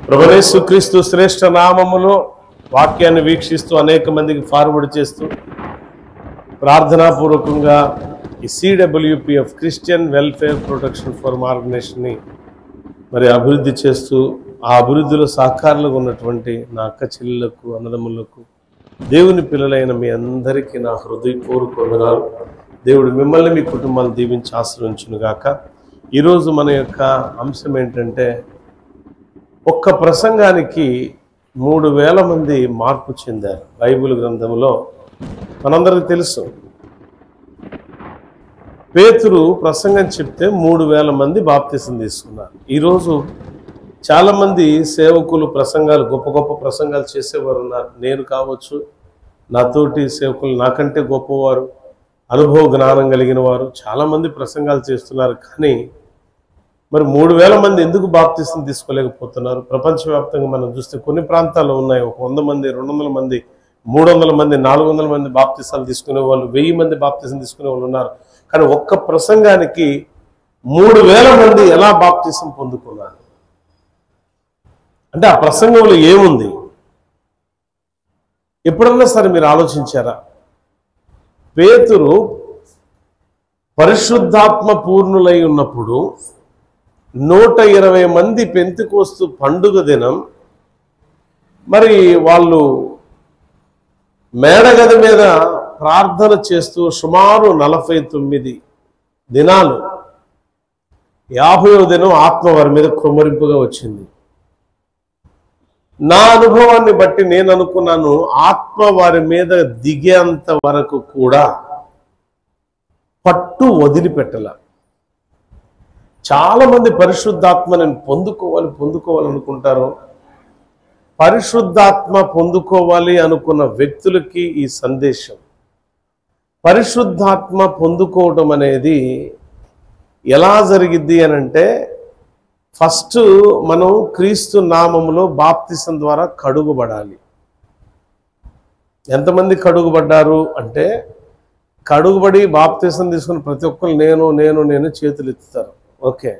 ప్రభువైన యేసుక్రీస్తు శ్రేష్ఠ నామములో వాక్యాన్ని వీక్షిస్తూ అనేక మందికి ఫార్వర్డ్ చేస్తూ ప్రార్థనాపూర్వకంగా ఈ CWPF Christian welfare protection forum ఆర్గనైజేషన్ని మరి అభివృద్ధి చేస్తూ ఆ అభివృద్ధిలో సహకారులుగా ఉన్నటువంటి నా అక్క చెల్లెలకు అన్నదమ్ములకు దేవుని పిల్లలైన మీ అందరికీ నా హృదయపూర్వక వందనాలు. దేవుడు మిమ్మల్ని మీ కుటుంబాలను దీవించి ఆశీర్వదించును గాక. ఈరోజు మన యొక్క అంశం ఏంటంటే ఒక్క ప్రసంగానికి 3000 మంది మార్పు చెందారు. బైబిల్ గ్రంథంలో మనందరికీ తెలుసు, పేతురు ప్రసంగం చెప్తే 3000 మంది బాప్తిసం తీసుకున్నారు. ఈరోజు చాలామంది సేవకులు ప్రసంగాలు గొప్ప గొప్ప ప్రసంగాలు చేసేవారు ఉన్నారు. నేను కావచ్చు, నాతోటి సేవకులు నాకంటే గొప్పవారు, అనుభవ జ్ఞానం కలిగిన వారు చాలామంది ప్రసంగాలు చేస్తున్నారు. కానీ మరి 3000 మంది ఎందుకు బాప్తిసం తీసుకోలేకపోతున్నారు? ప్రపంచవ్యాప్తంగా మనం చూస్తే కొన్ని ప్రాంతాల్లో ఉన్నాయి, ఒక 100 మంది, 200 మంది, 300 మంది, 400 మంది బాప్తిసాలు తీసుకునే వాళ్ళు, 1000 మంది బాప్తిసం తీసుకునే వాళ్ళు ఉన్నారు. కానీ ఒక్క ప్రసంగానికి 3000 మంది ఎలా బాప్తిసం పొందుకున్నారు అంటే ఆ ప్రసంగంలో ఏముంది? ఎప్పుడన్నా సరే మీరు ఆలోచించారా? పేతురు పరిశుద్ధాత్మ పూర్ణులై ఉన్నప్పుడు 120 మంది పెంతెకోస్తు పండుగ దినం మరి వాళ్ళు మేడగది మీద ప్రార్థన చేస్తూ సుమారు 49 దినాలు 50వ దినం ఆత్మ వారి మీద కుమ్మరింపుగా వచ్చింది. నా అనుభవాన్ని బట్టి నేను అనుకున్నాను, ఆత్మ వారి మీద దిగేంత వరకు కూడా పట్టు వదిలిపెట్టల. చాలా మంది పరిశుద్ధాత్మని పొందుకోవాలనుకుంటారు. పరిశుద్ధాత్మ పొందుకోవాలి అనుకున్న వ్యక్తులకి ఈ సందేశం. పరిశుద్ధాత్మ పొందుకోవటం అనేది ఎలా జరిగిద్ది అని అంటే, ఫస్ట్ మనం క్రీస్తు నామములో బాప్తిసం ద్వారా కడుగుబడాలి. ఎంతమంది కడుగుబడ్డారు అంటే, కడుగుబడి బాప్తిసం తీసుకుని ప్రతి ఒక్కరు నేను చేతులు ఎత్తుతారు. ఓకే,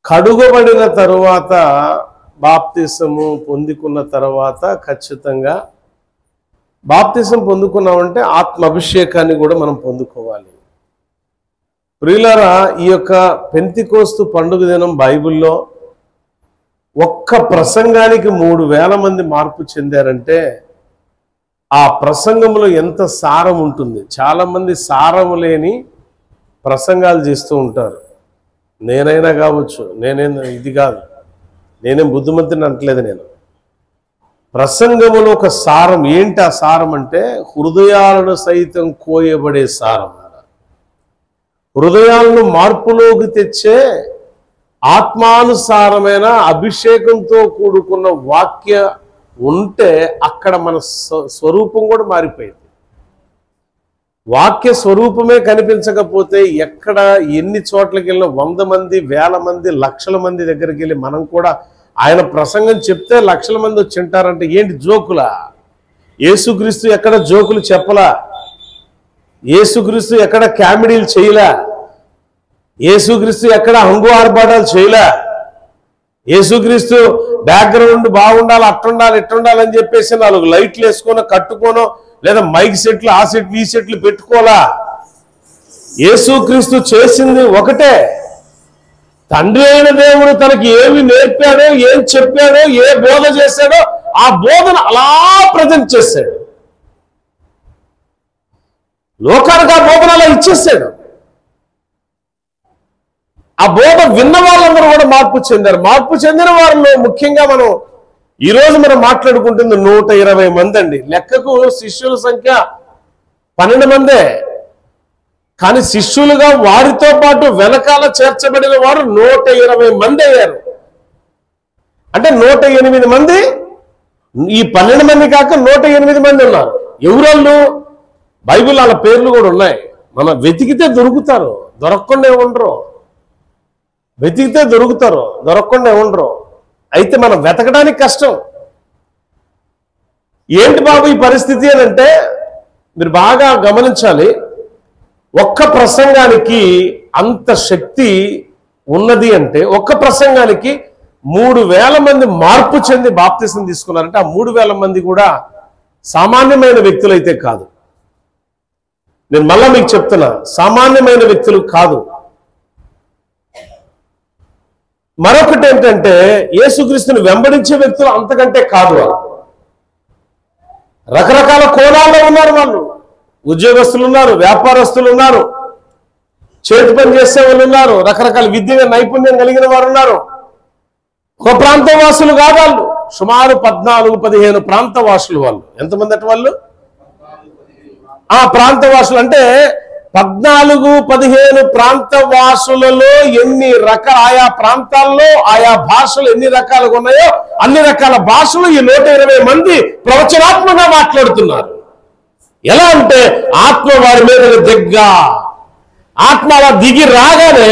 కడుగబడిన తరువాత బాప్తిసము పొందుకున్న తర్వాత ఖచ్చితంగా బాప్తిసం పొందుకున్నామంటే ఆత్మ అభిషేకాన్ని కూడా మనం పొందుకోవాలి. ప్రియులారా, ఈ యొక్క పెంతెకోస్తు పండుగ దినం బైబిల్లో ఒక్క ప్రసంగానికి 3000 మంది మార్పు చెందారంటే ఆ ప్రసంగంలో ఎంత సారం ఉంటుంది. చాలామంది సారము లేని ప్రసంగాలు చేస్తూ ఉంటారు. నేనైనా కావచ్చు, ఇది కాదు, నేనేం బుద్ధిమంతుని అంటలేదు. నేను ప్రసంగములో ఒక సారం ఏంటి? ఆ సారం అంటే హృదయాలను సైతం కోయబడే సారం, హృదయాలను మార్పులోకి తెచ్చే ఆత్మానుసారమైన అభిషేకంతో కూడుకున్న వాక్య ఉంటే అక్కడ మన స్వరూపం కూడా మారిపోయింది. వాక్య స్వరూపమే కనిపించకపోతే ఎక్కడ ఎన్ని చోట్లకి వెళ్ళినా 100 మంది, 1000 మంది, లక్షల మంది దగ్గరికి వెళ్ళి మనం కూడా ఆయన ప్రసంగం చెప్తే లక్షల మంది వచ్చి వింటారంటే ఏంటి జోకులా? యేసుక్రీస్తు ఎక్కడ జోకులు చెప్పలా, యేసుక్రీస్తు ఎక్కడ కామెడీలు చేయలే, యేసుక్రీస్తు ఎక్కడ హంగు ఆర్భాటాలు చేయలే. యేసుక్రీస్తు బ్యాక్గ్రౌండ్ బాగుండాలి, అట్టుండాలి, ఇట్టుండాలని చెప్పేసి 4 లైట్లు వేసుకోనో కట్టుకోనో లేదా మైక్ సెట్లు, ఆ సెట్లు, ఈ సెట్లు పెట్టుకోలా. యేసుక్రీస్తు చేసింది ఒకటే. తండ్రి అయిన దేవుడు తనకి ఏమి నేర్పాడో, ఏం చెప్పాడో, ఏ బోధ చేశాడో ఆ బోధన అలా ప్రజెంట్ చేశాడు. లోకానికి ఆ బోధన అలా ఇచ్చేసాడు. ఆ బోధ విన్న వాళ్ళందరూ కూడా మార్పు చెందారు. మార్పు చెందిన వారిలో ముఖ్యంగా ఈరోజు మనం మాట్లాడుకుంటుంది 120 మంది అండి. లెక్కకు శిష్యుల సంఖ్య 12 మందే, కానీ శిష్యులుగా వారితో పాటు వెనకాల చేర్చబడిన వారు 120 మంది అయ్యారు. అంటే 108 మంది, ఈ 12 మంది కాక 108 మంది ఉన్నారు. ఎవరోళ్ళు? బైబిల్ వాళ్ళ పేర్లు కూడా ఉన్నాయి. మనం వెతికితే దొరుకుతారు, దొరకకుండా ఉండరు. వెతికితే దొరుకుతారు, దొరకకుండా ఉండరు. అయితే మనం వెతకడానికి కష్టం. ఏంటి బాబు ఈ పరిస్థితి అని అంటే, మీరు బాగా గమనించాలి. ఒక్క ప్రసంగానికి అంత శక్తి ఉన్నది అంటే, ఒక్క ప్రసంగానికి 3,000 మంది మార్పు చెంది బాప్తిసం తీసుకున్నారంటే ఆ 3,000 మంది కూడా సామాన్యమైన వ్యక్తులైతే కాదు. నేను మళ్ళా మీకు చెప్తున్నా, సామాన్యమైన వ్యక్తులు కాదు. మరొకటి ఏంటంటే యేసుక్రీస్తుని వెంబడించే వ్యక్తులు అంతకంటే కాదు. వాళ్ళు రకరకాల కోణాల్లో ఉన్నారు. వాళ్ళు ఉద్యోగస్తులు ఉన్నారు, వ్యాపారస్తులు ఉన్నారు, చేతి పని చేసే వాళ్ళు ఉన్నారు, రకరకాల విద్య నైపుణ్యం కలిగిన వారు ఉన్నారు. ఒక ప్రాంతవాసులు కాదు వాళ్ళు. సుమారు 14-15 ప్రాంతవాసులు. వాళ్ళు ఎంతమంది అటు వాళ్ళు? ఆ ప్రాంతవాసులు అంటే 14-15 ప్రాంతవాసులలో ఎన్ని రకాల, ఆయా ప్రాంతాల్లో ఆయా భాషలు ఎన్ని రకాలుగా ఉన్నాయో అన్ని రకాల భాషలు ఈ 120 మంది ప్రవచనాత్మకంగా మాట్లాడుతున్నారు. ఎలా అంటే ఆత్మ వారి మీద ఆత్మ అలా దిగి రాగానే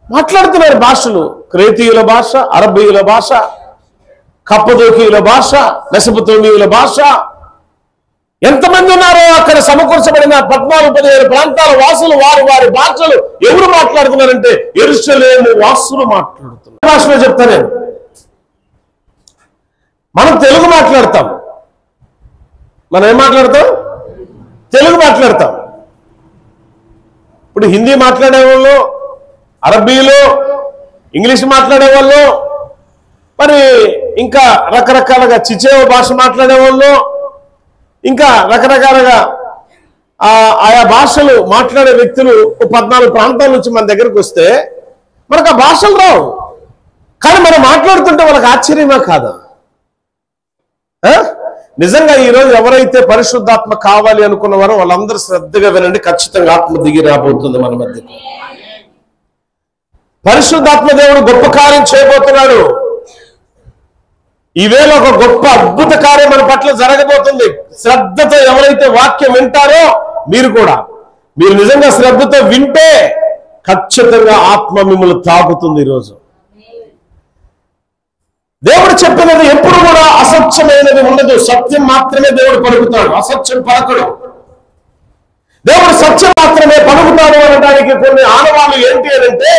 మాట్లాడుతున్నారు భాషలు. క్రేతీయుల భాష, అరబ్బీయుల భాష, కప్పదోకీయుల భాష, మెసొపొతేమియుల భాష. ఎంతమంది ఉన్నారో అక్కడ సమకూర్చబడిన 14-15 ప్రాంతాల వాసులు వారి వారి భాషలు ఎవరు మాట్లాడుతున్నారంటే యెరూషలేము వాసులు మాట్లాడుతున్నారు. భాషలో చెప్తా నేను. మనం తెలుగు మాట్లాడతాం. మనం ఏం మాట్లాడతాం? తెలుగు మాట్లాడతాం. ఇప్పుడు హిందీ మాట్లాడే వాళ్ళు, అరబ్బీలో ఇంగ్లీష్ మాట్లాడే వాళ్ళు, మరి ఇంకా రకరకాలుగా చిచేవ భాష మాట్లాడే వాళ్ళు, ఇంకా రకరకాలుగా ఆయా భాషలు మాట్లాడే వ్యక్తులు 14 ప్రాంతాల నుంచి మన దగ్గరకు వస్తే మనకు ఆ భాషలు రావు. కానీ మనం మాట్లాడుతుంటే వాళ్ళకి ఆశ్చర్యమా కాదా? నిజంగా ఈరోజు ఎవరైతే పరిశుద్ధాత్మ కావాలి అనుకున్నవారో వాళ్ళందరూ శ్రద్ధగా వినండి. ఖచ్చితంగా ఆత్మ దిగి రాబోతుంది మన మధ్యకు. పరిశుద్ధాత్మ దేవుడు గొప్ప కార్యం చేయబోతున్నాడు. ఈవేళ ఒక గొప్ప అద్భుత కార్యం మన పట్ల జరగబోతుంది. శ్రద్ధతో ఎవరైతే వాక్యం వింటారో మీరు నిజంగా శ్రద్ధతో వింటే ఖచ్చితంగా ఆత్మ మిమ్మల్ని తాకుతుంది. ఈరోజు దేవుడు చెప్పినది ఎప్పుడు కూడా అసత్యమైనది ఉండదు. సత్యం మాత్రమే దేవుడు పలుకుతాడు, అసత్యం పలకడు. దేవుడు సత్యం మాత్రమే పలుకుతాడు అనడానికి కొన్ని ఆనవాళ్ళు ఏంటి అంటే,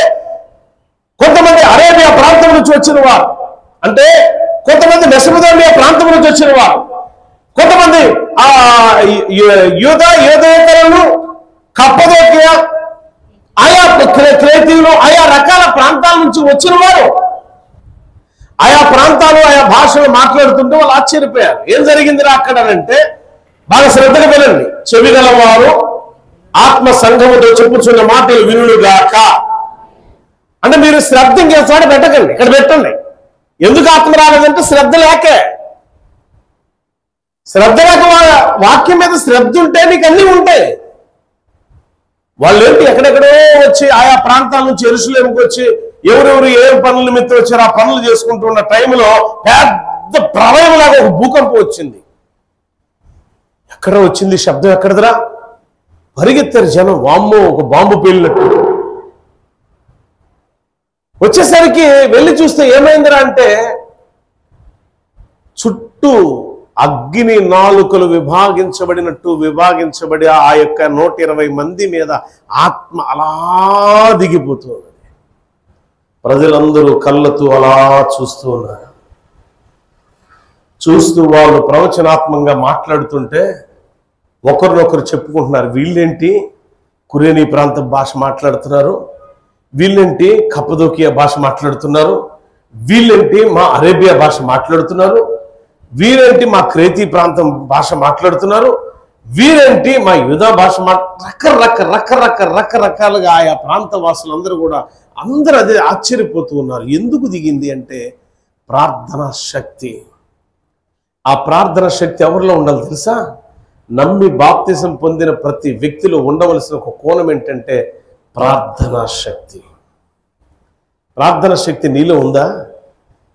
కొంతమంది అరేబియా ప్రాంతం నుంచి వచ్చిన వారు, అంటే కొంతమంది మెసొపొతేమియా ప్రాంతం నుంచి వచ్చిన వారు, కొంతమంది యూదేతరులు, కప్పదోకియా, ఆయా క్రేతీయులు, ఆయా రకాల ప్రాంతాల నుంచి వచ్చిన వారు ఆయా ప్రాంతాలు ఆయా భాషలు మాట్లాడుతుంటే వాళ్ళు ఆశ్చర్యపోయారు. ఏం జరిగిందిరా అక్కడ అంటే, బాగా శ్రద్ధగా వినండి. చెవి గలవారు ఆత్మ సంఘముతో చెప్పుచున్న మాటలు వినుగాక. అంటే మీరు శ్రద్ధ ఇంకే చోట పెట్టకండి, ఇక్కడ పెట్టండి. ఎందుకు ఆత్మ రాలేదంటే శ్రద్ధ లేకే. శ్రద్ధ లేక వాక్యం మీద శ్రద్ధ ఉంటే నీకు అన్నీ ఉంటాయి. వాళ్ళు ఏంటి ఎక్కడెక్కడో వచ్చి ఆయా ప్రాంతాల నుంచి యెరూషలేముకి వచ్చి ఎవరెవరు ఏ పనుల నిమిత్తం వచ్చారు ఆ పనులు చేసుకుంటున్న టైంలో పెద్ద ప్రళయంలాగా ఒక భూకంపం వచ్చింది. ఎక్కడ వచ్చింది శబ్దం? ఎక్కడదరా? పరిగెత్తారు జనం. వామ్మో, ఒక బాంబు పేలినట్టు. వచ్చేసరికి వెళ్ళి చూస్తే ఏమైందిరా అంటే, చుట్టూ అగ్ని నాలుకలు విభాగించబడి ఆ యొక్క 120 మంది మీద ఆత్మ అలా దిగిపోతుంది. ప్రజలందరూ కళ్ళతో అలా చూస్తూ ఉన్నారు. చూస్తూ వాళ్ళు ప్రవచనాత్మకంగా మాట్లాడుతుంటే ఒకరినొకరు చెప్పుకుంటున్నారు. వీళ్ళేంటి కురేనీ ప్రాంత భాష మాట్లాడుతున్నారు, వీళ్ళేంటి కప్పదోకియా భాష మాట్లాడుతున్నారు, వీళ్ళేంటి మా అరేబియా భాష మాట్లాడుతున్నారు, వీరేంటి మా క్రేతీ ప్రాంతం భాష మాట్లాడుతున్నారు, వీరేంటి మా యూదా భాష రకరకాలుగా ఆయా ప్రాంత వాసులందరూ కూడా అందరూ అదే ఆశ్చర్యపోతూ ఉన్నారు. ఎందుకు దిగింది అంటే ప్రార్థనా శక్తి. ఆ ప్రార్థనా శక్తి ఎవరిలో ఉండాలి తెలుసా? నమ్మి బాప్తిసం పొందిన ప్రతి వ్యక్తిలో ఉండవలసిన ఒక కోణం ఏంటంటే ప్రార్థనా శక్తి. ప్రార్థనా శక్తి నీలో ఉందా?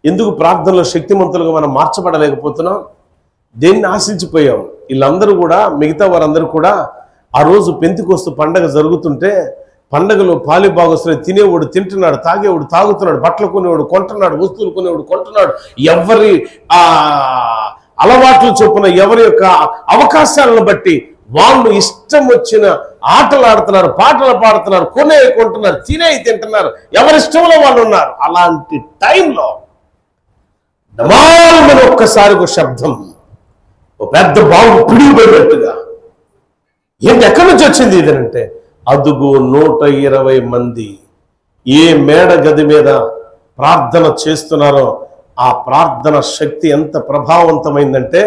ఎందుకు ప్రార్థనలో శక్తిమంతులుగా మనం మార్చబడలేకపోతున్నాం? దేన్ని ఆశించిపోయాం? వీళ్ళందరూ కూడా, మిగతా వారందరూ కూడా ఆ రోజు పెంతెకొస్తు పండగ జరుగుతుంటే పండగలో పాలిభాగస్తులు తినేవాడు తింటున్నాడు, తాగేవాడు తాగుతున్నాడు, బట్టలు కొనేవాడు కొంటున్నాడు, వస్తువులు కొనేవాడు కొంటున్నాడు. ఎవరి అలవాట్లు చొప్పున ఎవరి యొక్క అవకాశాలను బట్టి వాళ్ళు ఇష్టం వచ్చిన ఆటలు ఆడుతున్నారు, పాటలు పాడుతున్నారు, కొంటున్నారు, తింటున్నారు, ఎవరిష్టంలో వాళ్ళు ఉన్నారు. అలాంటి టైంలో డమాల్మని ఒక్కసారి ఒక శబ్దం, ఒక పెద్ద బాంబు పిడిగిపోయినట్టుగా. ఏంటి, ఎక్కడి నుంచి వచ్చింది ఇదనంటే, అదుగు 120 మంది ఏ మేడ గది మీద ప్రార్థన చేస్తున్నారో ఆ ప్రార్థన శక్తి ఎంత ప్రభావవంతమైందంటే,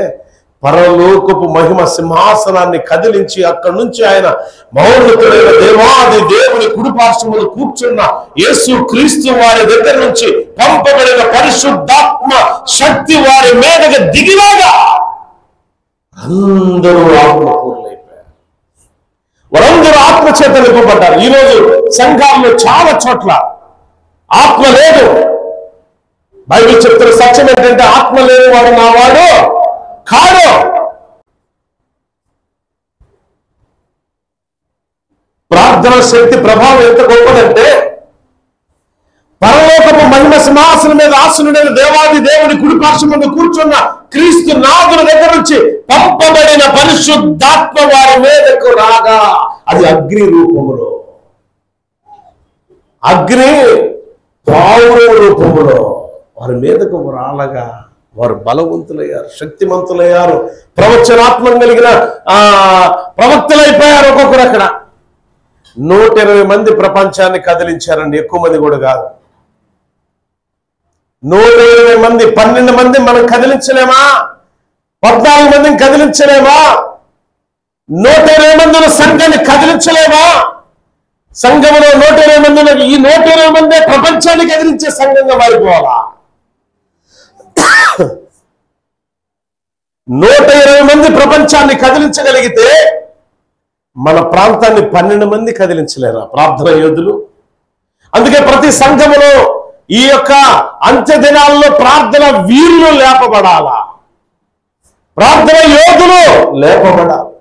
పరలోకపు మహిమ సింహాసనాన్ని కదిలించి అక్కడి నుంచి ఆయన మహోన్నతుడైన దేవాది దేవుని కుడిపార్శ్వమున కూర్చున్న యేసు క్రీస్తు వారి దగ్గర నుంచి పంపబడిన పరిశుద్ధాత్మ శక్తి వారి మీదగా దిగిరాగా అందరూ ఆత్మపూర్ణులైపోయారు. వారందరూ ఆత్మ చేత నింపబడ్డారు. ఈరోజు సంఘాల్లో చాలా చోట్ల ఆత్మ లేదు. బైబిల్ చెప్తున్న సత్యం ఏంటంటే, ఆత్మ లేని వాడు నా వాడు కాదు. ప్రార్థన శక్తి ప్రభావం ఎంత గొప్పదంటే, పరలోకపు మహిమ సింహాసనం మీద ఆసనుడైన దేవాది దేవుని కుడిపార్శ్వమున కూర్చున్న క్రీస్తు నాథుని దగ్గర నుంచి పంపబడిన పరిశుద్ధాత్మ వారి మీదకు రాగా, అది అగ్ని రూపములో, అగ్ని పావుర రూపములో వారి మీదకు రాలగా వారు బలవంతులయ్యారు, శక్తిమంతులయ్యారు, ప్రవచనాత్మం కలిగిన ప్రవక్తలైపోయారు. ఒక్కొక్కరు అక్కడ 120 మంది ప్రపంచాన్ని కదిలించారండి, ఎక్కువ మంది కూడా కాదు. 120 మంది, 12 మంది మనం కదిలించలేమా? 14 మందిని కదిలించలేమా? 120 మందిలో సంఘాన్ని కదిలించలేమా? సంఘంలో 120 మందిలో ఈ 120 మందే ప్రపంచాన్ని కదిలించే సంఘంగా మారిపోవాలా? 120 మంది ప్రపంచాన్ని కదిలించగలిగితే మన ప్రాంతాన్ని 12 మంది కదిలించలేరా ప్రార్థన యోధులు? అందుకే ప్రతి సంఘములో ఈ యొక్క అంత్య దినాల్లో ప్రార్థన వీరులు లేపబడాలా, ప్రార్థన యోధులు లేపబడాలి.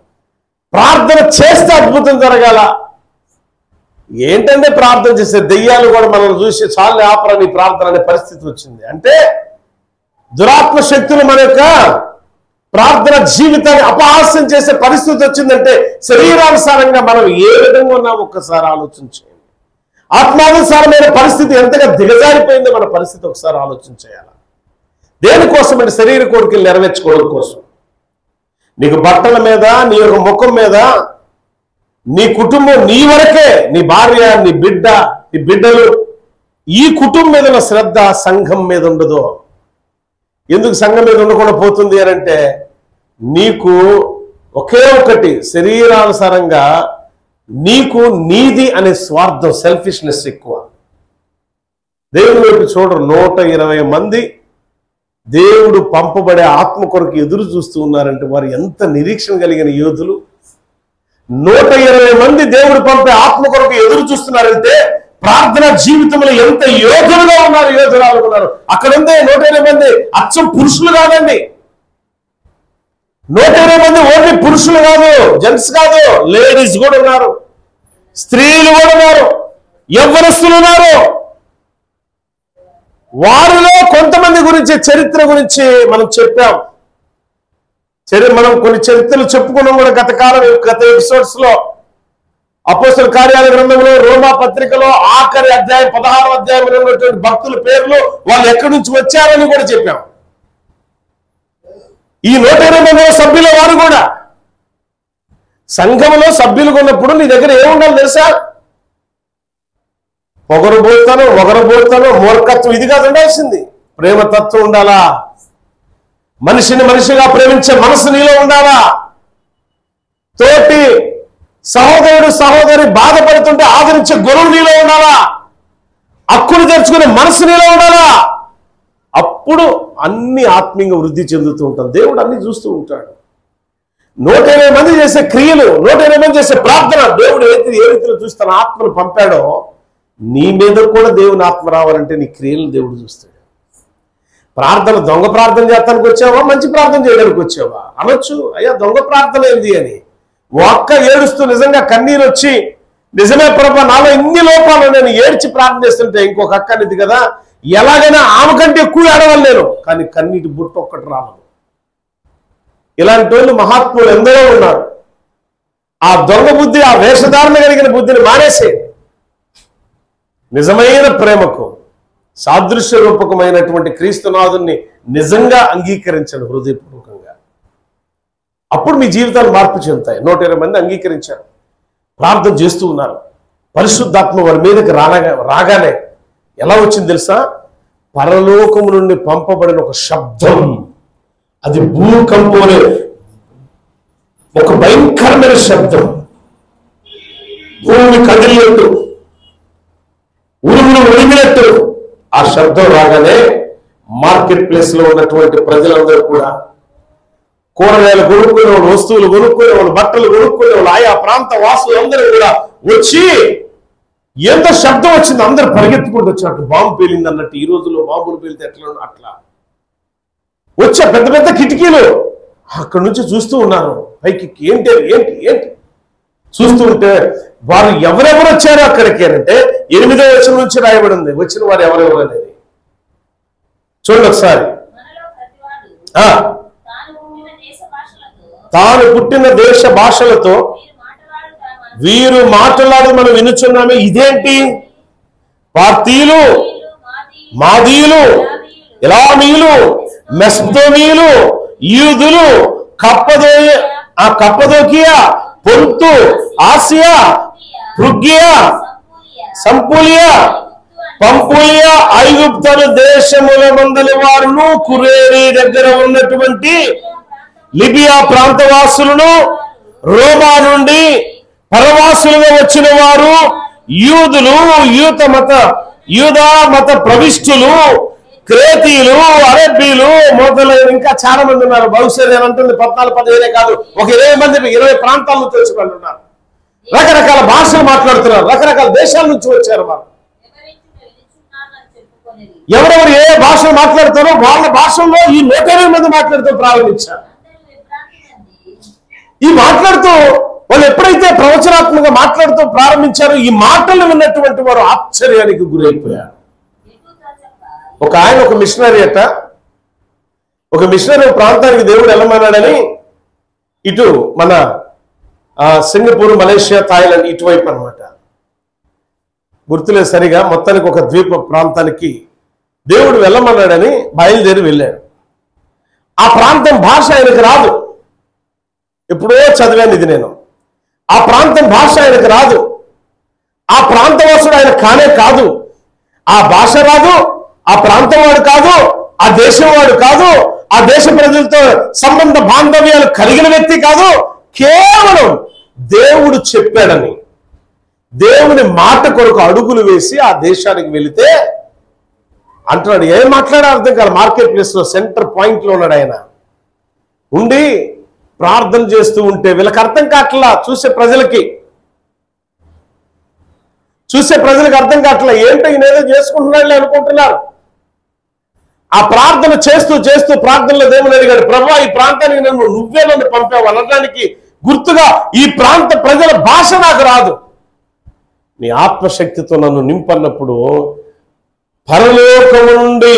ప్రార్థన చేస్తే అద్భుతం జరగాల. ఏంటంటే ప్రార్థన చేసే దెయ్యాలు కూడా మనల్ని చూసి చాలు ఆపరా నీ ప్రార్థన అనే పరిస్థితి వచ్చింది. అంటే దురాత్మ శక్తులు మన యొక్క ప్రార్థన జీవితాన్ని అపహాస్యం చేసే పరిస్థితి వచ్చిందంటే, శరీరానుసారంగా మనం ఏ విధంగా ఉన్నాం ఒక్కసారి ఆలోచించేయండి. ఆత్మానుసారమైన పరిస్థితి ఎంతగా దిగజారిపోయిందో మన పరిస్థితి ఒకసారి ఆలోచించేయాలి. దేనికోసం అంటే శరీర కోరికలు నెరవేర్చుకోవడం కోసం. నీకు బట్టల మీద, నీ యొక్క ముఖం మీద, నీ కుటుంబం, నీ వరకే, నీ భార్య, నీ బిడ్డ, నీ బిడ్డలు, ఈ కుటుంబం మీద ఉన్న శ్రద్ధ సంఘం మీద ఉండదు. ఎందుకు సంఘం మీద ఉండకుండా పోతుంది అని అంటే, నీకు ఒకే ఒకటి శరీరానుసారంగా నీకు నీది అనే స్వార్థం, సెల్ఫిష్నెస్ ఎక్కువ. దేవుని వైపు చూడరు. 120 మంది దేవుడు పంపబడే ఆత్మ కొరకు ఎదురు చూస్తూ ఉన్నారంటే వారు ఎంత నిరీక్షణ కలిగిన యోధులు. 120 మంది దేవుడు పంపే ఆత్మ కొరకు ఎదురు చూస్తున్నారంటే ప్రార్థన జీవితంలో ఎంత యోధులుగా ఉన్నారు, యోధురాలు ఉన్నారు. అక్కడ ఉందే 120 మంది అచ్చం పురుషులు కాదండి. 120 మంది ఓన్లీ పురుషులు కాదు, జెంట్స్ కాదు, లేడీస్ కూడా ఉన్నారు, స్త్రీలు కూడా ఉన్నారు, యవ్వనస్తులు ఉన్నారు. వారిలో కొంతమంది గురించి, చరిత్ర గురించి మనం చెప్పాం. మనం కొన్ని చరిత్రలు చెప్పుకున్నాం కూడా గత ఎపిసోడ్స్ లో. అపోస్తల కార్యాల గ్రంథంలో, రోమా పత్రికలో ఆఖరి అధ్యాయం 16వ అధ్యాయంలో ఉన్నటువంటి భక్తుల పేర్లు, వాళ్ళు ఎక్కడి నుంచి వచ్చారని కూడా చెప్పాం. ఈ 120 మంది సభ్యుల వారు కూడా సంఘంలో సభ్యులుగా ఉన్నప్పుడు నీ దగ్గర ఏముండాలి తెలుసా? పొగరబోతాను, మూర్ఖత్వం, ఇది కాదు ఉండాల్సింది. ప్రేమతత్వం ఉండాలా, మనిషిని మనిషిగా ప్రేమించే మనసు నీలో ఉండాలా, తోటి సహోదరుడు సహోదరి బాధపడుతుంటే ఆదరించే గుణం నీలో ఉండాలా, హక్కును తెరుచుకునే మనసు నీలో ఉండాలా. అప్పుడు అన్ని ఆత్మీయంగా వృద్ధి చెందుతూ ఉంటాం. దేవుడు అన్ని చూస్తూ ఉంటాడు. 120 మంది చేసే క్రియలు, 120 మంది చేసే ప్రార్థన, దేవుడు ఏ రీతిలో చూసి తన ఆత్మను పంపాడో నీ మీద కూడా దేవుని ఆత్మ రావాలంటే నీ క్రియలు దేవుడు చూస్తాడు. ప్రార్థన దొంగ ప్రార్థన చేస్తానికి వచ్చావా, మంచి ప్రార్థన చేయడానికి వచ్చావా అనొచ్చు. అయ్యా దొంగ ప్రార్థన ఏంది అని ఒక్క ఏడుస్తూ నిజంగా కన్నీరు వచ్చి, నిజమే ప్రభా నాలో ఇన్ని లోపాలు నేను ఏడ్చి ప్రార్థన చేస్తుంటే ఇంకొక అక్క అనేది కదా, ఎలాగైనా ఆమె కంటే ఎక్కువ ఏడవాలి నేను, కానీ కన్నీటి బుట్ట ఒక్కటి రావాలి. ఇలాంటి వాళ్ళు మహాత్ములు ఎందరో ఉన్నారు. ఆ దొంగ బుద్ధి, ఆ వేషధారణ కలిగిన బుద్ధిని మానేసే నిజమైన ప్రేమకు సాదృశ్య రూపకమైనటువంటి క్రీస్తునాథుని నిజంగా అంగీకరించండి హృదయపూర్వకంగా. అప్పుడు మీ జీవితాలు మార్పు చెందుతాయి. 120 మంది అంగీకరించారు, ప్రార్థన చేస్తూ ఉన్నారు. పరిశుద్ధాత్మ వారి మీదకి రాగానే ఎలా వచ్చింది తెలుసా? పరలోకము నుండి పంపబడిన ఒక శబ్దం, అది భూకంపంలో ఒక భయంకరమైన శబ్దం, భూమి కదిలినట్టు, ఉరుములు ఒడిగినట్టు ఆ శబ్దం రాగానే మార్కెట్ ప్లేస్ లో ఉన్నటువంటి ప్రజలందరూ కూడా, కూరగాయలు కొనుక్కునే వాళ్ళు, వస్తువులు కొనుక్కునే వాళ్ళు, బట్టలు కొనుక్కునే వాళ్ళు, ఆయా ప్రాంత వాసులు అందరూ కూడా వచ్చి ఎంత శబ్దం వచ్చింది, అందరూ పరిగెత్తుకుంటూ వచ్చారు. బాంబు పేలింది అన్నట్టు. ఈ రోజుల్లో బాంబులు పేలితే ఎట్లా అట్లా వచ్చా పెద్ద పెద్ద కిటికీలు. అక్కడి నుంచి చూస్తూ ఉన్నారు పైకి. ఏంటి ఏంటి ఏంటి చూస్తూ ఉంటే వారు ఎవరెవరు వచ్చారో అక్కడికి అంటే 8వ వచనం నుంచి రాయబడింది వచ్చిన వారు ఎవరెవరు అనేది. చూడండి ఒకసారి. తాను పుట్టిన దేశ భాషలతో వీరు మాట్లాడు మనం వినుచున్నామే. ఇదేంటి? పార్తీయులు, మాదీయులు, ఎలామీయులు, మెస్దోమీయులు, యూదులు, కప్పదోకియా, పొంతు, ఆసియా, ఫ్రుగియా, సంపులియా, పంపులియా, ఐగుప్తు దేశముల మందలి వారును, కురేని దగ్గర ఉన్నటువంటి లిబియా ప్రాంతవాసులను, రోమా నుండి పరవాసులుగా వచ్చిన వారు, యూదులు, యూదా మత ప్రవిష్టులు, క్రేతీయులు, అరబ్బీలు మొదలైన ఇంకా చాలా మంది ఉన్నారు. బహుశా నేను అంటుంది 14-15 కాదు, ఒక 20 మంది 20 ప్రాంతాల నుంచి వచ్చి వాళ్ళు ఉన్నారు. రకరకాల భాషలు మాట్లాడుతున్నారు, రకరకాల దేశాల నుంచి వచ్చారు. వారు ఎవరెవరు ఏ భాషలు మాట్లాడతారో వాళ్ళ భాషల్లో ఈ 120 మంది మాట్లాడుతూ ప్రారంభించారు. ఈ మాట్లాడుతూ వాళ్ళు ఎప్పుడైతే ప్రవచనాత్మకంగా మాట్లాడుతూ ప్రారంభించారో ఈ మాటలు విన్నటువంటి వారు ఆశ్చర్యానికి గురైపోయారు. ఒక ఆయన, ఒక మిషనరీ అట, ఒక మిషనరీ ప్రాంతానికి దేవుడు వెళ్ళమన్నాడని ఇటు మన సింగపూర్, మలేషియా, థాయిలాండ్ ఇటువైపు అనమాట, గుర్తులేదు సరిగా, మొత్తానికి ఒక ద్వీప ప్రాంతానికి దేవుడు వెళ్ళమన్నాడని బయలుదేరి వెళ్ళాడు. ఆ ప్రాంతం భాష ఆయనకు రాదు. ఎప్పుడో చదివాను ఇది నేను. ఆ ప్రాంతం భాష ఆయనకు రాదు. ఆ ప్రాంతవాసుడు ఆయన కానే కాదు. ఆ భాష రాదు, ఆ ప్రాంతం వాడు కాదు, ఆ దేశం వాడు కాదు, ఆ దేశ ప్రజలతో సంబంధ బాంధవ్యాలు కలిగిన వ్యక్తి కాదు. కేవలం దేవుడు చెప్పాడని, దేవుని మాట కొరకు అడుగులు వేసి ఆ దేశానికి వెళితే అంటున్నాడు. ఏం మాట్లాడా అర్థం కాదు. మార్కెట్ ప్లేస్ లో సెంటర్ పాయింట్ లో ఉన్నాడు ఆయన. ఉండి ప్రార్థన చేస్తూ ఉంటే వీళ్ళకి అర్థం కావట్లా. చూసే ప్రజలకి అర్థం కావట్లా. ఏంటో ఈయనేదో చేసుకుంటున్నాడులే అనుకుంటున్నారు. ఆ ప్రార్థన చేస్తూ చేస్తూ ప్రార్థనలో దేవుని అడిగాడు, ప్రభువా ఈ ప్రాంతానికి నువ్వే నన్ను పంపావు అనడానికి గుర్తుగా ఈ ప్రాంత ప్రజల భాష నాకు రాదు, నీ ఆత్మశక్తితో నన్ను నింపన్నప్పుడు పరలోకము నుండి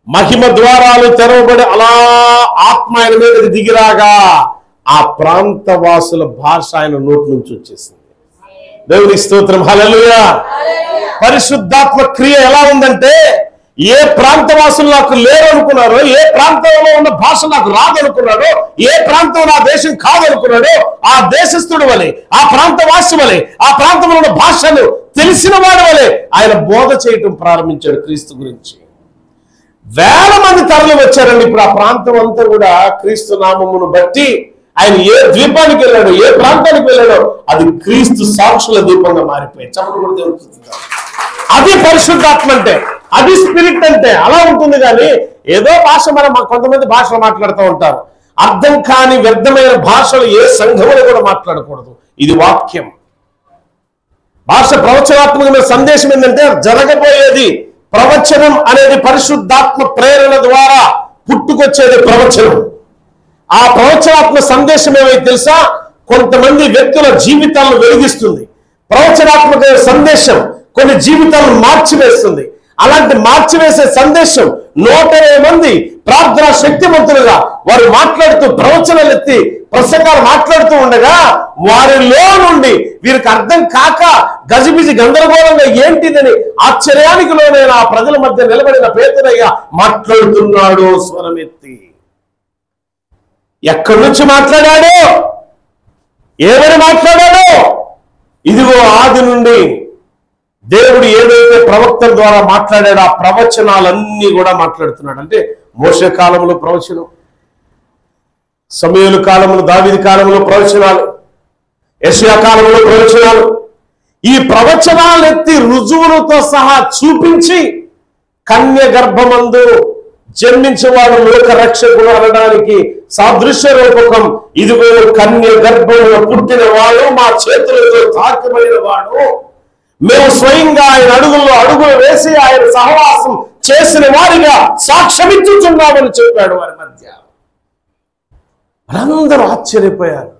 మహిమ ద్వారాలు తెరవబడి అలా ఆత్మ ఆయన మీద దిగిరాగా ఆ ప్రాంత వాసుల భాష ఆయన నోటి నుంచి వచ్చేసింది. దేవుని స్తోత్రం, హల్లెలూయా. పరిశుద్ధాత్మ క్రియ ఎలా ఉందంటే, ఏ ప్రాంతవాసులు నాకు లేరు అనుకున్నారో, ఏ ప్రాంతంలో ఉన్న భాష నాకు రాదనుకున్నాడో, ఏ ప్రాంతం నా దేశం కాదనుకున్నాడో, ఆ దేశస్థుడు వలె, ఆ ప్రాంతవాసి వలె, ఆ ప్రాంతంలో ఉన్న భాషను తెలిసిన వాడి వలె ఆయన బోధ చేయటం ప్రారంభించాడు క్రీస్తు గురించి. వేల మంది తరలి వచ్చారండి. ఇప్పుడు ఆ ప్రాంతం అంతా కూడా క్రీస్తు నామమును బట్టి ఆయన ఏ ద్వీపానికి వెళ్ళాడో, ఏ ప్రాంతానికి వెళ్ళాడో అది క్రీస్తు సాక్షుల దీపంగా మారిపోయి చప్పుడు కూడా జరుగుతుంది. అది పరిశుద్ధాత్మ అంటే, అది స్పిరిట్ అంటే. అలా ఉంటుంది. కానీ ఏదో భాష మనం కొంతమంది భాషలు మాట్లాడుతూ ఉంటారు. అర్థం కాని వ్యర్థమైన భాషలు ఏ సంఘములు కూడా మాట్లాడకూడదు. ఇది వాక్యం. భాష ప్రవచనాత్మకమైన సందేశం ఏంటంటే, జరగబోయేది ప్రవచనం అనేది పరిశుద్ధాత్మ ప్రేరణ ద్వారా పుట్టుకొచ్చేది ప్రవచనం. ఆ ప్రవచనాత్మ సందేశం ఏమైతే తెలుసా, కొంతమంది వ్యక్తుల జీవితాలను వెలిగిస్తుంది. ప్రవచనాత్మక సందేశం కొన్ని జీవితాలను మార్చివేస్తుంది. అలాంటి మార్చివేసే సందేశం 120 మంది ప్రార్థనా శక్తివంతులుగా వారు మాట్లాడుతూ ప్రవచనాలు ఎత్తి ప్రసంగాలు మాట్లాడుతూ ఉండగా వారిలో నుండి వీరికి అర్థం కాక గజిబిజి గందరగోళంగా ఏంటిదని ఆశ్చర్యానికి లోనైన ఆ ప్రజల మధ్య నిలబడిన పేతురయ్య మాట్లాడుతున్నాడు స్వరమెత్తి. ఎక్కడి నుంచి మాట్లాడాడో, ఏమని మాట్లాడాడో, ఇదిగో ఆది నుండి దేవుడు ఏదైతే ప్రవక్తల ద్వారా మాట్లాడాడో ఆ ప్రవచనాలన్నీ కూడా మాట్లాడుతున్నాడు. అంటే మోషే కాలంలో ప్రవచనం, సమూయేలు కాలంలో, దావీదు కాలంలో ప్రవచనాలు, యెషయా కాలంలో ప్రవచనాలు, ఈ ప్రవచనాలు ఎత్తి రుజువులతో సహా చూపించి కన్య గర్భమందు జన్మించేవాడు లోక రక్షకుడు అనడానికి సాదృశ్య రూపకం, ఇదిగో కన్య గర్భంలో పుట్టిన వాడు, మా చేతులతో తాకబడిన వాడు, మేము స్వయంగా ఆయన అడుగుల్లో అడుగులు వేసి ఆయన సహవాసం చేసిన వారిగా సాక్ష్యమిచ్చుచున్నామని చెప్పాడు వారి మధ్య. అందరూ ఆశ్చర్యపోయారు.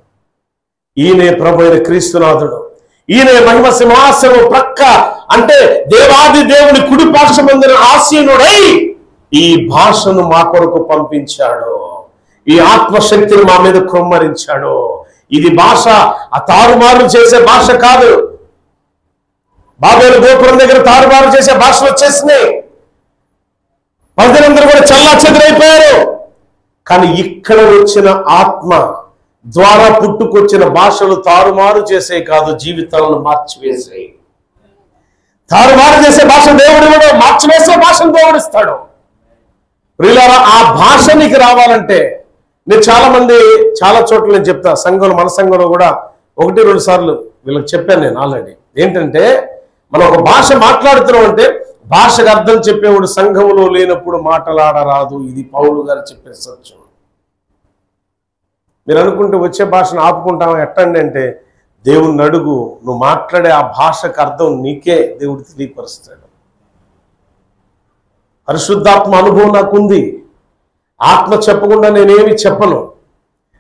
ఈయనే ప్రభు అయిన క్రీస్తునాథుడు, ఈయనే మహిమ సింహాసనం ప్రక్క అంటే దేవాది దేవుని కుడి పార్శ్వమందున ఆసీనుడై ఈ భాషను మా కొరకు పంపించాడు, ఈ ఆత్మశక్తిని మా మీద కృమ్మరించాడు. ఇది భాష ఆ తారుమారు చేసే భాష కాదు. బాబేలు గోపురం దగ్గర తారుమారు చేసే భాషలు వచ్చేసినాయి, ప్రజలందరూ కూడా చల్లా చెదురైపోయారు. కానీ ఇక్కడ వచ్చిన ఆత్మ ద్వారా పుట్టుకొచ్చిన భాషలు తారుమారు చేసే కాదు, జీవితాలను మార్చివేసాయి. తారుమారు చేసే భాష దేవుడు కూడా మార్చివేసే భాషను దేవుడిస్తాడు. ప్రియులారా, ఆ భాష నీకు రావాలంటే నేను చాలా చోట్ల నేను చెప్తా, సంఘంలో మన సంఘంలో కూడా 1-2 సార్లు వీళ్ళకి చెప్పాను నేను ఆల్రెడీ. ఏంటంటే మనం ఒక భాష మాట్లాడుతున్నాం అంటే భాషకు అర్థం చెప్పేవాడు సంఘంలో లేనప్పుడు మాటలాడరాదు. ఇది పౌలు గారు చెప్పే సత్యం. మీరు అనుకుంటే వచ్చే భాషను ఆపుకుంటాం ఎట్టండి అంటే దేవుణ్ణి అడుగు, నువ్వు మాట్లాడే ఆ భాషకు అర్థం నీకే దేవుడు తెలియపరుస్తాడు. పరిశుద్ధాత్మ అనుభవం నాకుంది. ఆత్మ చెప్పకుండా నేనేమి చెప్పను.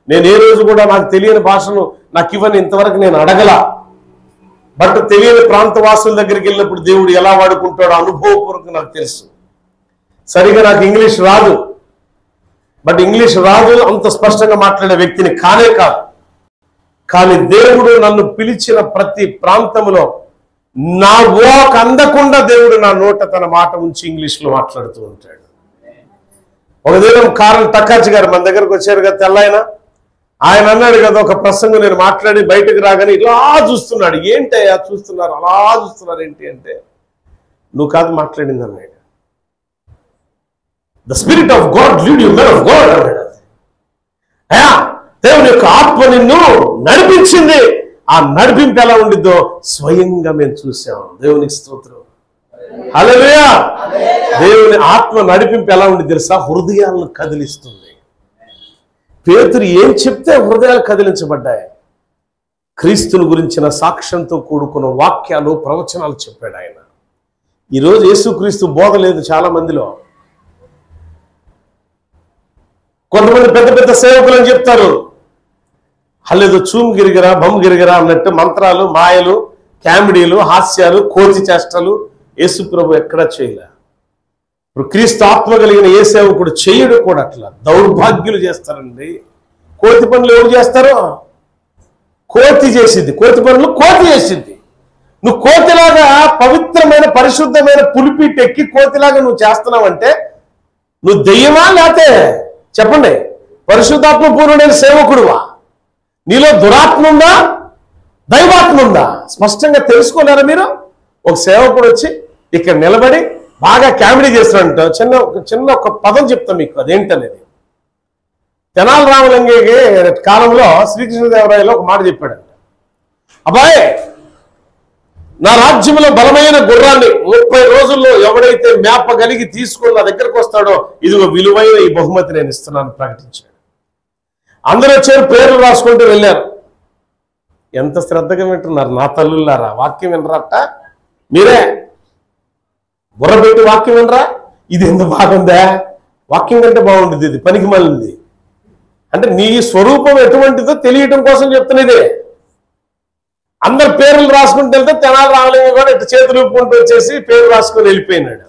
నేను ఏ రోజు కూడా నాకు తెలియని భాషను నాకు ఇవ్వని ఇంతవరకు నేను అడగల. బట్ తెలియని ప్రాంతవాసుల దగ్గరికి వెళ్ళినప్పుడు దేవుడు ఎలా వాడుకుంటాడో అనుభవపూర్వకంగా నాకు తెలుసు. సరిగా నాకు ఇంగ్లీష్ రాదు, బట్ ఇంగ్లీష్ రాదు అంత స్పష్టంగా మాట్లాడే వ్యక్తిని కానే కాదు. కానీ దేవుడు నన్ను పిలిచిన ప్రతి ప్రాంతంలో నా వాక్ అందకుండా దేవుడు నా నోట తన మాట ఉంచి ఇంగ్లీష్లో మాట్లాడుతూ ఉంటాడు. ఒక దినం కారణం టక్కాచి గారు మన దగ్గరకు వచ్చారు కదా, తెల్లాయన. ఆయన అన్నాడు కదా, ఒక ప్రసంగం నేను మాట్లాడి బయటకు రాగానే ఇలా చూస్తున్నాడు. ఏంటయ్యా చూస్తున్నారు, అలా చూస్తున్నారు ఏంటి అంటే, నువ్వు కాదు మాట్లాడింది అన్నాడు. The spirit of God lead you man of God అన్నాడు. అయ్యా, దేవుని యొక్క ఆత్మ నిన్ను నడిపించింది. ఆ నడిపింపు ఎలా ఉండిద్దో స్వయంగా మేము చూసాం. దేవునికి స్తోత్రం, హల్లెలూయా. దేవుని ఆత్మ నడిపింపు ఎలా ఉండి తెలుసా? హృదయాలను కదిలిస్తుంది. పేతురు ఏం చెప్తే హృదయాలు కదిలించబడ్డాయి. క్రీస్తుని గురించిన సాక్ష్యంతో కూడుకున్న వాక్యాలు, ప్రవచనాలు చెప్పాడు ఆయన. ఈరోజు యేసుక్రీస్తు బోధ లేదు చాలా మందిలో. కొంతమంది పెద్ద పెద్ద సేవకులు అని చెప్తారు, అల్లేదో చూమ్ గిరిగిరా బొమ్మ గిరిగిరా అన్నట్టు మంత్రాలు, మాయలు, కామెడీలు, హాస్యాలు, కోతి చేష్టలు యేసు ప్రభు ఎక్కడా చేయలే. ఇప్పుడు క్రీస్తు ఆత్మ కలిగిన ఏ సేవకుడు చేయడు కూడా అట్లా. దౌర్భాగ్యులు చేస్తారండి. కోతి పనులు ఎవరు చేస్తారో? కోతి చేసింది. కోతి పనులు కోతి చేసింది. నువ్వు కోతిలాగా పవిత్రమైన పరిశుద్ధమైన పులిపీట ఎక్కి కోతిలాగా నువ్వు చేస్తున్నావంటే నువ్వు దెయ్యమా లేతే చెప్పండి, పరిశుద్ధాత్మ పూర్ణుడైన సేవకుడువా? నీలో దురాత్మ ఉందా, దైవాత్మ ఉందా? స్పష్టంగా తెలుసుకోలేరా మీరు? ఒక సేవకుడు వచ్చి ఇక్కడ నిలబడి బాగా కామెడీ చేస్తాడంట. చిన్న ఒక పదం చెప్తాం మీకు, అదేంటనేది. తెనాలి రామలింగయ్య కాలంలో శ్రీకృష్ణదేవరాయలో ఒక మాట చెప్పాడంట. అబ్బాయి, నా రాజ్యంలో బలమైన గుర్రాన్ని 30 రోజుల్లో ఎవడైతే మేపగలిగి తీసుకొని నా దగ్గరకు వస్తాడో ఇదిగో విలువైన ఈ బహుమతి నేను ఇస్తున్నాను ప్రకటించాడు. అందరూ వచ్చారు, పేర్లు రాసుకుంటూ వెళ్ళారు. ఎంత శ్రద్ధగా వింటున్నారు నా తల్లులారా? వాక్యం వినరాట మీరే? బుర్రబెట్టి వాక్యం వినరా? ఇది ఎంత బాగుందా? వాక్యం కంటే బాగుంటుంది ఇది, పనికి మళ్ళీ. అంటే నీ స్వరూపం ఎటువంటిదో తెలియటం కోసం చెప్తున్నదే. అందరు పేర్లు రాసుకుంటూ వెళ్తే తెనాలి రామలింగ కూడా ఇటు చేతులు ఊపుకుంటూ వచ్చేసి పేరు రాసుకొని వెళ్ళిపోయినాడు.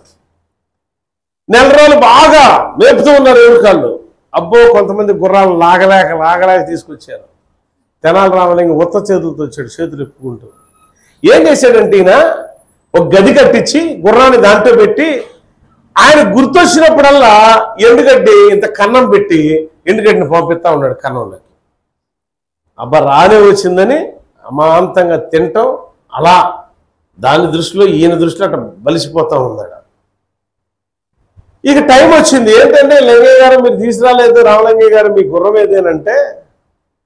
4 రోజులు బాగా మేపుతూ ఉన్నారు ఎవరికాళ్ళు. అబ్బో కొంతమంది గుర్రాలు లాగలేక తీసుకొచ్చారు. తెనాలి రామలింగం ఉత్త చేతులతో వచ్చాడు, చేతులు ఎప్పుకుంటూ. ఏం చేశాడంటే ఈయన ఒక గది కట్టించి గుర్రాన్ని దాంట్లో పెట్టి ఆయన గుర్తొచ్చినప్పుడల్లా ఎండుగడ్డి ఇంత కన్నం పెట్టి ఎండుగడ్డిని పంపిస్తా ఉన్నాడు కన్నంలోకి. అబ్బా రానే వచ్చిందని అమాంతంగా తింటాం. అలా దాని దృష్టిలో ఈయన దృష్టిలో అట్లా బలిసిపోతా ఉన్నాడు. ఇక టైం వచ్చింది. ఏంటంటే లింగయ్య గారు మీరు తీసుకురాలేదు, రామలింగయ్య గారు మీ గుర్రం ఏదేనంటే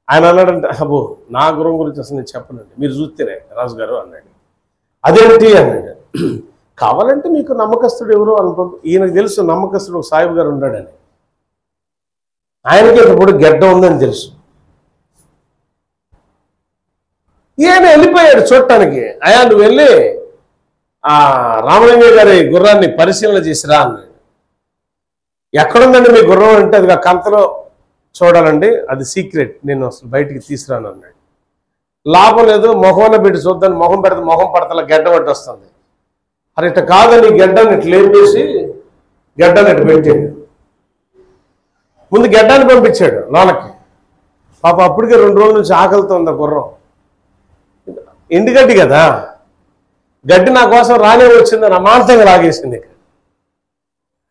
ఆయన అన్నాడంటే అబ్బో నా గుర్రం గురించి అసలు నేను చెప్పనండి, మీరు చూస్తేనే రాజుగారు అన్నాడు. అదేంటి అన్నాడు. కావాలంటే మీకు నమ్మకస్తుడు ఎవరో అనుకుంటు. ఈయనకు తెలుసు నమ్మకస్తుడు ఒక సాహిబ్ గారు ఉన్నాడని. ఆయనకి ఇప్పుడు గెడ్డ ఉందని తెలుసు. ఈయన వెళ్ళిపోయాడు చూడటానికి. అయ్యా నువ్వు వెళ్ళి ఆ రామలింగయ్య గారి గుర్రాన్ని పరిశీలన చేసిరా అన్నాడు. ఎక్కడుందండి మీ గుర్రం అంటే అది కంతలో చూడాలండి, అది సీక్రెట్, నేను అసలు బయటికి తీసుకురాను అన్నాడు. లాభం లేదు, మొహంలో పెట్టి చూద్దాన్ని. మొహం పెడితే మొహం పడతల గడ్డ పట్టి వస్తుంది. అరే ఇట్లా కాదని గడ్డని ఇట్లా లేపేసి గడ్డని ఇట్లా పెట్టాడు. ముందు గడ్డాన్ని పంపించాడు లోనకి. పాప అప్పటికే 2 రోజుల నుంచి ఆకలితో ఉంది గుర్రం. ఎండుగడ్డి కదా, గడ్డి నా కోసం రానే వచ్చిందని అమాంతంగా లాగేసింది.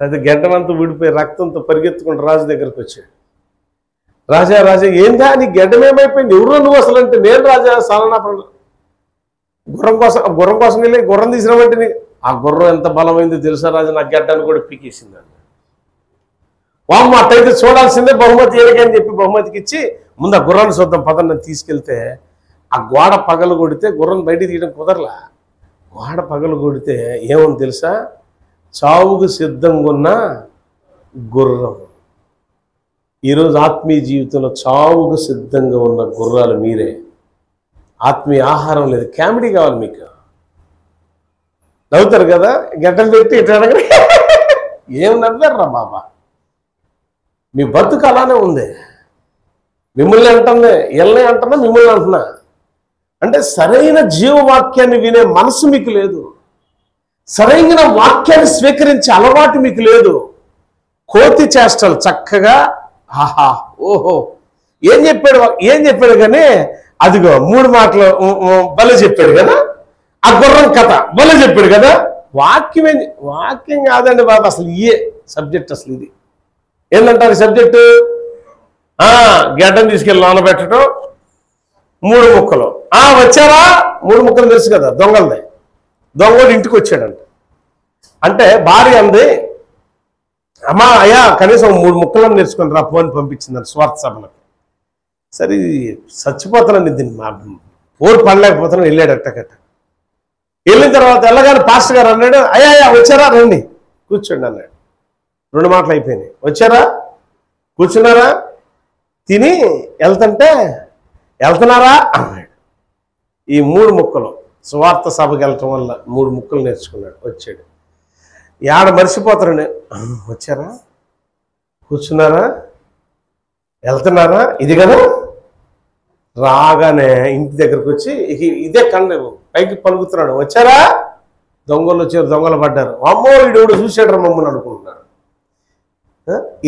అది గడ్డమంతా విడిపోయి రక్తంతో పరిగెత్తుకుంటూ రాజు దగ్గరికి వచ్చాడు. రాజా ఏందా నీ గడ్డమేమైపోయింది, ఎవరు నువ్వు అసలు అంటే, నేను రాజా సాలనా గుర్రం కోసం వెళ్ళి గుర్రం తీసినామంటే ఆ గుర్రం ఎంత బలమైందో తెలుసా రాజా, నా గడ్డను కూడా పీకేసిందండి. వామ్మ అట్టయితే చూడాల్సిందే, బహుమతి ఏరికని చెప్పి బహుమతికి ఇచ్చి ముందు ఆ గుర్రాన్ని చూద్దాం పదన్ని తీసుకెళ్తే ఆ గోడ పగలు కొడితే గుర్రం బయటికి తీయడం కుదరలా. గోడ పగలు కొడితే ఏముంది తెలుసా, చావుకు సిద్ధంగా ఉన్న గుర్రం. ఈరోజు ఆత్మీయ జీవితంలో చావుకు సిద్ధంగా ఉన్న గుర్రాలు మీరే. ఆత్మీయ ఆహారం లేదు, కామెడీ కావాలి మీకు. నవ్వుతారు కదా, గడ్డలు పెట్టి ఇట్లా అడగ ఏం నవ్వారా బాబా, మీ బతుకు అలానే ఉంది. మిమ్మల్ని అంటుంది, ఎల్లని అంటున్నా, మిమ్మల్ని అంటున్నా. అంటే సరైన జీవవాక్యాన్ని వినే మనసు మీకు లేదు, సరైన వాక్యాన్ని స్వీకరించే అలవాటు మీకు లేదు. కోతి చేష్టలు చక్కగా ఆహా ఓహో ఏం చెప్పాడు కానీ అదిగో 3 మాటలు భలే చెప్పాడు కదా, ఆ గుర్రం కథ భలే చెప్పాడు కదా. వాక్యం కాదండి బాబు, అసలు ఇయే సబ్జెక్ట్. అసలు ఇది ఏంటంటారు సబ్జెక్టు, గడ్డను తీసుకెళ్ళి లోన పెట్టడం, 3 ముక్కలు. వచ్చారా 3 ముక్కలు తెలుసు కదా, దొంగలదే. దొంగడు ఇంటికి వచ్చాడంట. అంటే భార్య అంది, అమ్మా అయ్యా కనీసం 3 ముక్కలను నేర్చుకుని రా పోని పంపించిందని స్వార్థ సభలకు. సరే చచ్చిపోతానండి, దీన్ని మా పోరు పడలేకపోతాను. వెళ్ళాడు అట్టకట్ట. వెళ్ళిన తర్వాత వెళ్ళగానే పాస్టర్ గారు అన్నాడు, అయ్యా వచ్చారా రండి కూర్చోండి అన్నాడు. 2 మాటలు అయిపోయినాయి. వచ్చారా కూర్చున్నారా, తిని వెళ్తున్నారా అన్నాడు. ఈ 3 ముక్కలు స్వార్థ సభకి వెళ్ళటం వల్ల 3 ముక్కలు నేర్చుకున్నాడు. వచ్చాడు. ఏడ మర్చిపోతారని, వచ్చారా కూర్చున్నారా వెళ్తున్నారా, ఇది కదా. రాగానే ఇంటి దగ్గరకు వచ్చి ఇదే కండ పైకి పలుకుతున్నాడు, వచ్చారా, దొంగలు వచ్చారు, దొంగలు పడ్డారు. అమ్మో వీడు చూసాడు మమ్మల్ని అనుకుంటున్నాడు.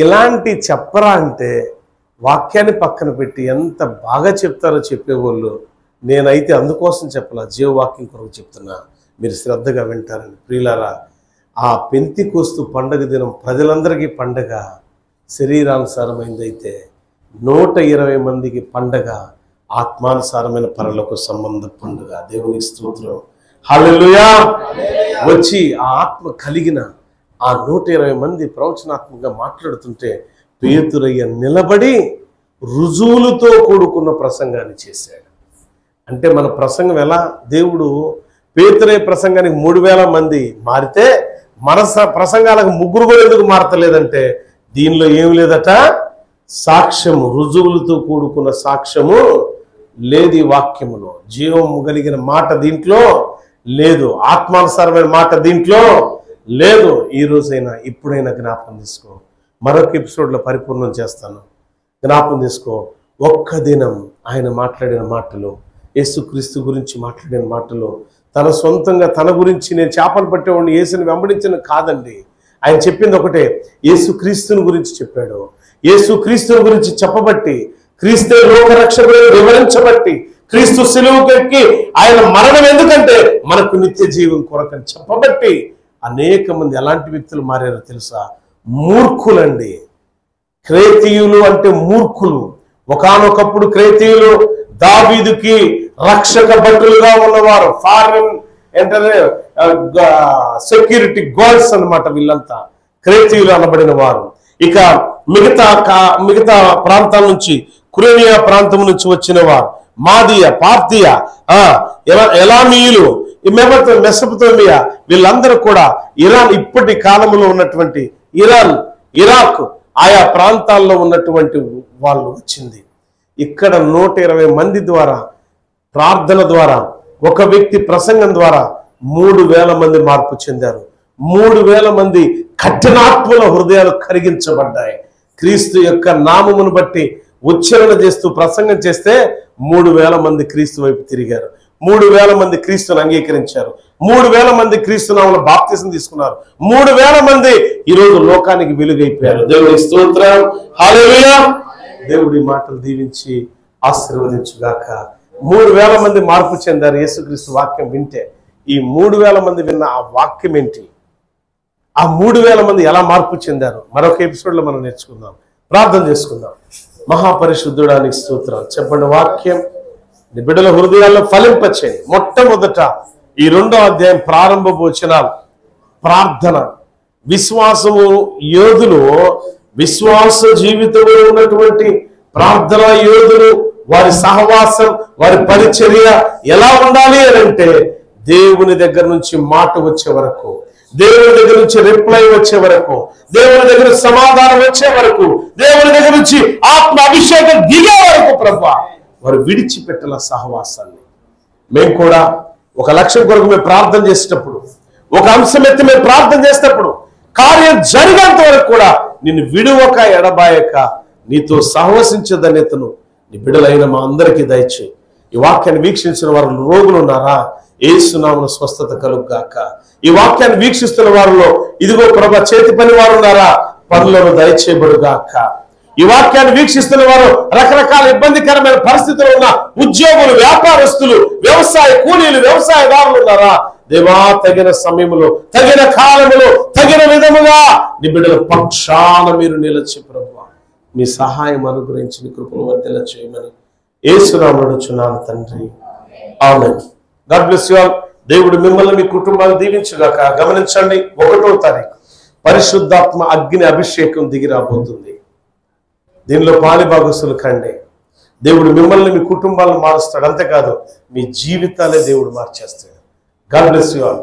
ఇలాంటి చెప్పరా అంటే వాక్యాన్ని పక్కన పెట్టి ఎంత బాగా చెప్తారో చెప్పేవాళ్ళు. నేనైతే అందుకోసం చెప్పలా, జీవవాక్యం కొరకు చెప్తున్నా, మీరు శ్రద్ధగా వింటారని. ప్రియులారా, ఆ పెంతెకోస్తు పండగ దినం ప్రజలందరికీ పండగ, శరీరానుసారమైందైతే 120 మందికి పండగ, ఆత్మానుసారమైన పరలోక సంబంధ పండుగ. దేవునికి స్తోత్రం, హల్లెలూయా. వచ్చి ఆ ఆత్మ కలిగిన ఆ 120 మంది ప్రవచనాత్మకంగా మాట్లాడుతుంటే పేతురయ్య నిలబడి రుజువులతో కూడుకున్న ప్రసంగాన్ని చేశాడు. అంటే మన ప్రసంగం ఎలా, దేవుడు పేతురయ్య ప్రసంగానికి 3000 మంది మారితే మన ప్రసంగాలకు 3 కూడా ఎందుకు మారతలేదంటే దీనిలో ఏమి లేదట, సాక్ష్యము, రుజువులతో కూడుకున్న సాక్ష్యము లేదు. ఈ వాక్యములో జీవము కలిగిన మాట దీంట్లో లేదు, ఆత్మానుసారమైన మాట దీంట్లో లేదు. ఈ రోజైనా ఇప్పుడైనా జ్ఞాపకం తీసుకో. మరొక ఎపిసోడ్లో పరిపూర్ణం చేస్తాను. జ్ఞాపకం తీసుకో. ఒక్క దినం ఆయన మాట్లాడిన మాటలు, యేసుక్రీస్తు గురించి మాట్లాడిన మాటలు, తన సొంతంగా తన గురించి నేను చేపలు పట్టేవాడిని యేసుని వెంబడించిన కాదండి. ఆయన చెప్పింది ఒకటే, యేసుక్రీస్తుని గురించి చెప్పాడు. యేసు క్రీస్తు గురించి చెప్పబట్టి, క్రీస్తే లోకరక్షకుడు వివరించబట్టి, క్రీస్తు సిలువకెక్కి ఆయన మరణం ఎందుకంటే మనకు నిత్య జీవం కొరకని చెప్పబట్టి అనేక మంది ఎలాంటి వ్యక్తులు మారారో తెలుసా? మూర్ఖులండి. క్రేతీయులు అంటే మూర్ఖులు. ఒకానొకప్పుడు క్రేతీయులు దావీదుకి రక్షక భటులుగా ఉన్నవారు, ఫారెన్ ఏంటంటే సెక్యూరిటీ గార్డ్స్ అన్నమాట. వీళ్ళంతా క్రేతీయులు అనబడిన వారు. ఇక మిగతా ప్రాంతాల నుంచి, కురేనియా ప్రాంతం నుంచి వచ్చిన వారు, మాదియ, పార్థియ, ఎలామీయులు, మెసొపొతేమియా, వీళ్ళందరూ కూడా ఇరాన్, ఇప్పటి కాలంలో ఉన్నటువంటి ఇరాన్, ఇరాక్, ఆయా ప్రాంతాల్లో ఉన్నటువంటి వాళ్ళు వచ్చింది. ఇక్కడ 120 మంది ద్వారా, ప్రార్థన ద్వారా, ఒక వ్యక్తి ప్రసంగం ద్వారా 3000 మంది మార్పు చెందారు. 3000 మంది కఠినాత్మల హృదయాలు కరిగించబడ్డాయి. క్రీస్తు యొక్క నామమును బట్టి ఉచ్చారణ చేస్తూ ప్రసంగం చేస్తే 3000 మంది క్రీస్తు వైపు తిరిగారు. 3000 మంది క్రీస్తుని అంగీకరించారు. 3000 మంది క్రీస్తు నామములో బాప్తిసం తీసుకున్నారు. 3000 మంది ఈరోజు లోకానికి వెలుగైపోయారు. దేవుడి స్తోత్రం, హల్లెలూయా. దేవుడి మాటలు దీవించి ఆశీర్వదించుగాక. 3000 మంది మార్పు చెందారు యేసుక్రీస్తు వాక్యం వింటే. ఈ 3000 మంది విన్న ఆ వాక్యం ఏంటి, ఆ 3000 మంది ఎలా మార్పు చెందారు, మరొక ఎపిసోడ్లో మనం నేర్చుకుందాం. ప్రార్థన చేసుకుందాం. మహాపరిశుద్ధుడానికి స్తోత్రం. చెప్పండి, వాక్యం నీ బిడ్డల హృదయాల్లో ఫలింపచేయండి. మొట్టమొదట ఈ 2వ అధ్యాయం ప్రారంభ వచనాలు ప్రార్థన. విశ్వాసము యోధులు, విశ్వాస జీవితంలో ఉన్నటువంటి ప్రార్థనా యోధులు, వారి సహవాసం, వారి పరిచర్య ఎలా ఉండాలి అని అంటే, దేవుని దగ్గర నుంచి మాట వచ్చే వరకు, దేవుని దగ్గర నుంచి రిప్లై వచ్చే వరకు, దేవుని దగ్గర సమాధానం వచ్చే వరకు, దేవుని దగ్గర నుంచి ఆత్మ అభిషేకం దిగే వరకు ప్రభువా వారు విడిచిపెట్టాల సహవాసాన్ని. మేము కూడా ఒక లక్ష్యం కొరకు మేము ప్రార్థన చేసేటప్పుడు, ఒక అంశం ఎత్తి మేము ప్రార్థన చేసేటప్పుడు కార్యం జరిగేంత వరకు కూడా నిన్ను విడువక ఎడబాయక నీతో సహవసించే ధన్యతను నీ బిడ్డలైన మా అందరికీ దయచేయి. ఈ వాక్యాన్ని వీక్షించిన వారు రోగులు ఉన్నారా? యేసు నామమున స్వస్థత కలుగుగాక. ఈ వాక్యాన్ని వీక్షిస్తున్న వారిలో ఇదిగో ప్రభు చేతి పని వారు ఉన్నారా? పనులను దయచేయబడుగాక. ఈ వాక్యాన్ని వీక్షిస్తున్న వారు రకరకాల ఇబ్బందికరమైన పరిస్థితుల్లో ఉన్న ఉద్యోగులు, వ్యాపారస్తులు, వ్యవసాయ కూలీలు, వ్యవసాయదారులు ఉన్నారా? దేవా, తగిన సమయంలో, తగిన కాలంలో, తగిన విధముగా నీ బిడ్డల పక్షాన మీరు నిలచి ప్రభువా మీ సహాయం అనుగ్రహించి నీ కృపను వర్ధిల్ల చేయమని యేసు నామమున అడుగుచున్నాను తండ్రి, amen. God bless you all. దేవుడు మిమ్మల్ని మీ కుటుంబాన్ని దీవించుగాక. గమనించండి, 1వ తారీఖు పరిశుద్ధాత్మ అగ్ని అభిషేకం దిగి రాబోతుంది. దీనిలో పాలిభాగస్తులు కండి. దేవుడు మిమ్మల్ని మీ కుటుంబాలను మారుస్తాడు. అంతేకాదు మీ జీవితాలే దేవుడు మార్చేస్తాడు. God bless you all.